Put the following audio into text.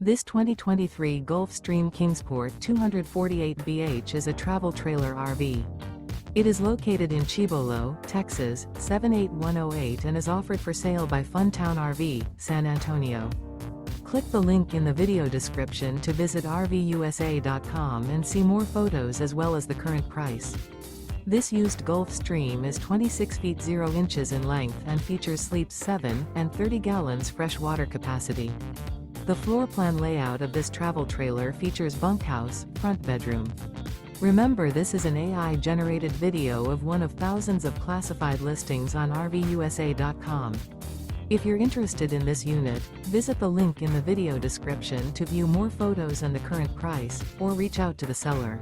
This 2023 Gulf Stream Kingsport 248BH is a travel trailer RV. It is located in Cibolo, Texas, 78108 and is offered for sale by Funtown RV, San Antonio. Click the link in the video description to visit RVUSA.com and see more photos as well as the current price. This used Gulf Stream is 26 feet 0 inches in length and features sleeps 7 and 30 gallons fresh water capacity. The floor plan layout of this travel trailer features bunkhouse, front bedroom. Remember, this is an AI-generated video of one of thousands of classified listings on RVUSA.com. If you're interested in this unit, visit the link in the video description to view more photos and the current price, or reach out to the seller.